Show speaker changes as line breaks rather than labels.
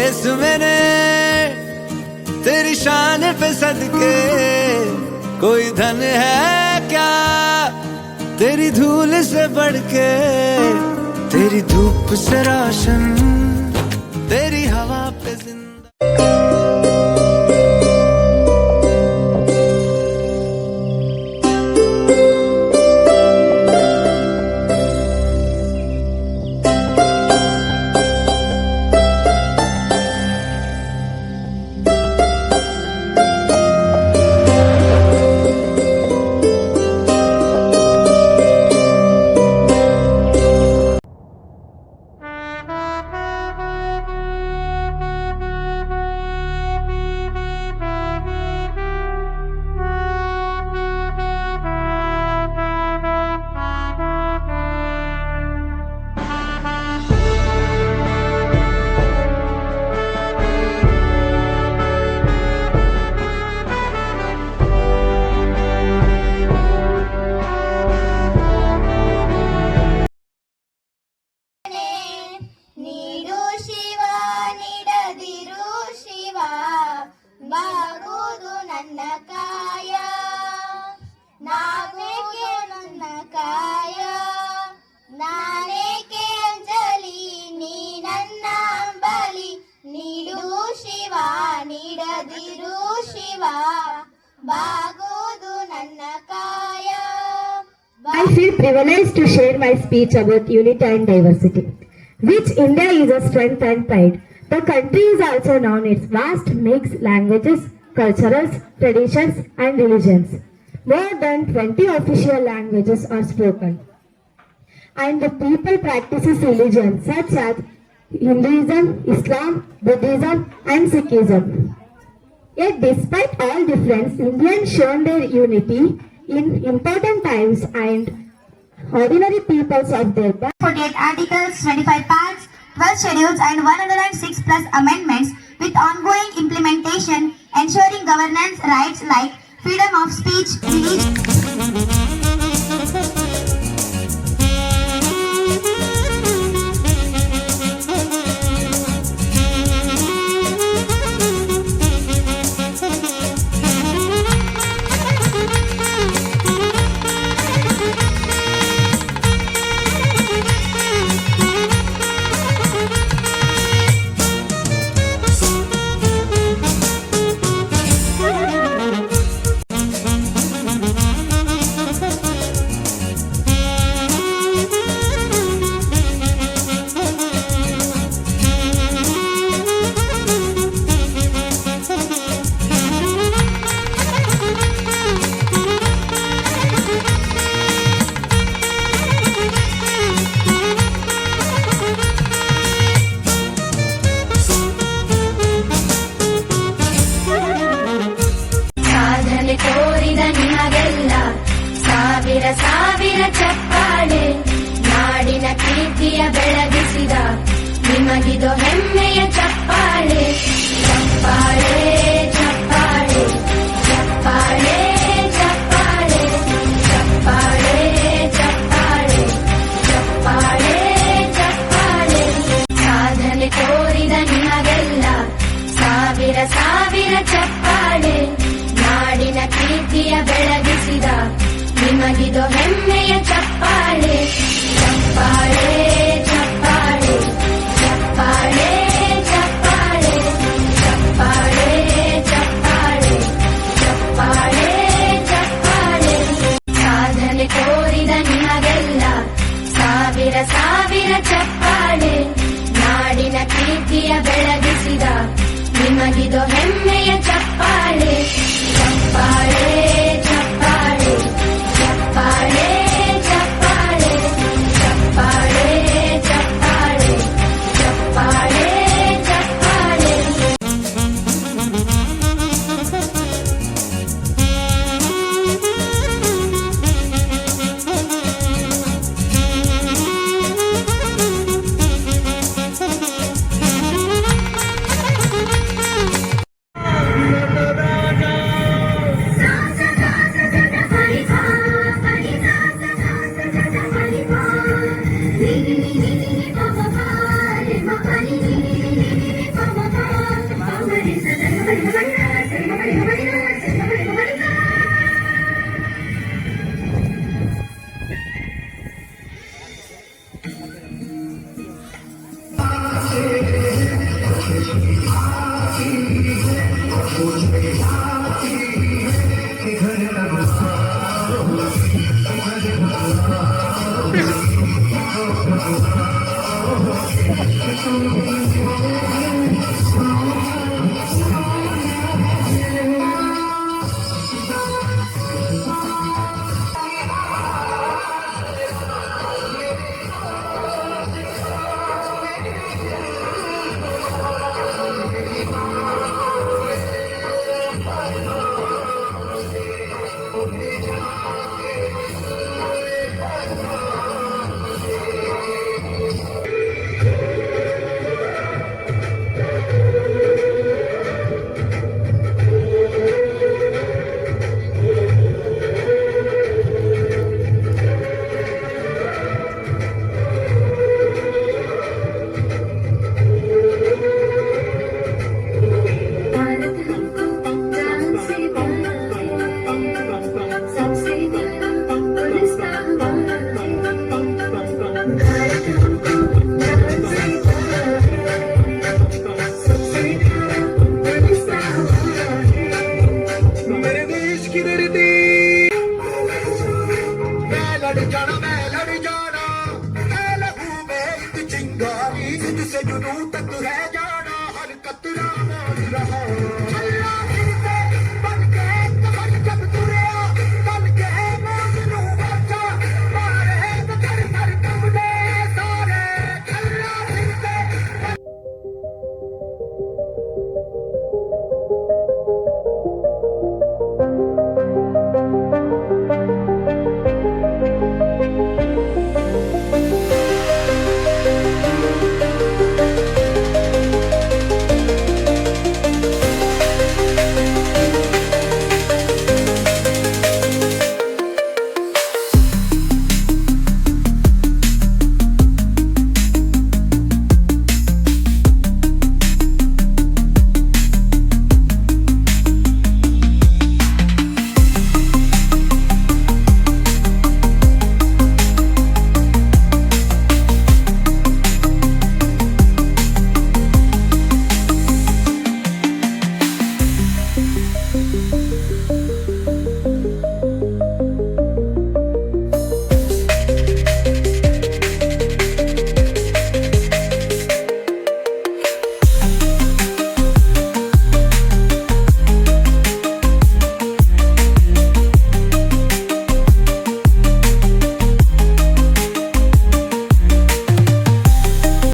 देश मेरे तेरी शान पे सदके, कोई धन है क्या तेरी धूल से बढ़ के, तेरी धूप से रोशन तेरी हवा पे जिंदा।
ಬಾಗುವುದು ನನ್ನ ಕಾಯ, ನಾವೇಕೆ ನನ್ನ ಕಾಯ, ನಾನೇಕೆ ಅಂಜಲಿ ನೀ ನನ್ನ ಅಂಬಲಿ, ನೀಡು ಶಿವ ನೀಡದಿರು ಶಿವ, ಬಾಗುವುದು ನನ್ನ ಕಾಯ.
I feel privileged to share my speech about unity and diversity, which India is a strength and pride. The country is also known its vast mixed languages, cultures, traditions and religions. More than 20 official languages are spoken. And the people practices religions such as Hinduism, Islam, Buddhism and Sikhism. Yet despite all difference, Indians shown their unity in important times and ordinary peoples of their
48 articles, 25 parts, 12 schedules and 106 plus amendments, with ongoing implementation ensuring governance rights like freedom of speech, religion.
ಸಾವಿರ ಚಪ್ಪಾಳೆ ನಾಡಿನ ಕೀರ್ತಿಯ ಬೆಳಗಿಸಿದ ನಿಮಗಿದು ಹೆಮ್ಮೆಯ ಚಪ್ಪಾಳೆ. ಚಪ್ಪಾಳೆ ಚಪ್ಪಾಳೆ ಚಪ್ಪಾಳೆ ಚಪ್ಪಾಳೆ ಚಪ್ಪಾಳೆ ಚಪ್ಪಾಳೆ ಚಪ್ಪಾಳೆ ಚಪ್ಪಾಳೆ. ಸಾಧನೆ ತೋರಿದ ನಿಮಗೆಲ್ಲ ಸಾವಿರ ಸಾವಿರ ಚಪ್ಪಾಳೆ ನಾಡಿನ ಕೀರ್ತಿಯ ಬೆಳಗಿಸಿದ ನಿಮಗಿದು ಹೆಮ್ಮೆಯ ಚಪ್ಪಾಳೆ. ಚಪ್ಪಾಳೆ ಚಪ್ಪಾಳೆ ಚಪ್ಪಾಳೆ ಚಪ್ಪಾಳೆ ಚಪ್ಪಾಳೆ ಚಪ್ಪಾಳೆ ಚಪ್ಪಾಳೆ ಚಪ್ಪಾಳೆ. ಸಾಧನೆ ತೋರಿದ ನಿಮಗೆಲ್ಲ ಸಾವಿರ ಸಾವಿರ ಚಪ್ಪಾಳೆ ನಾಡಿನ ಕೀರ್ತಿಯ ಬೆಳಗಿಸಿದ ನಿಮಗಿದು ಹೆಮ್ಮೆಯ ಚಪ್ಪಾಳೆ. ಚಪ್ಪಾಳೆ ಚಪ್ಪಾಳೆ ಚಪ್ಪಾಳೆ ಚಪ್ಪಾಳೆ ಚಪ್ಪಾಳೆ
मेरे देश की धरती मैं लड़ जाना है लहू में एक चिंगारी जिससे जुनून तक है जाना हर कतरा मार रहा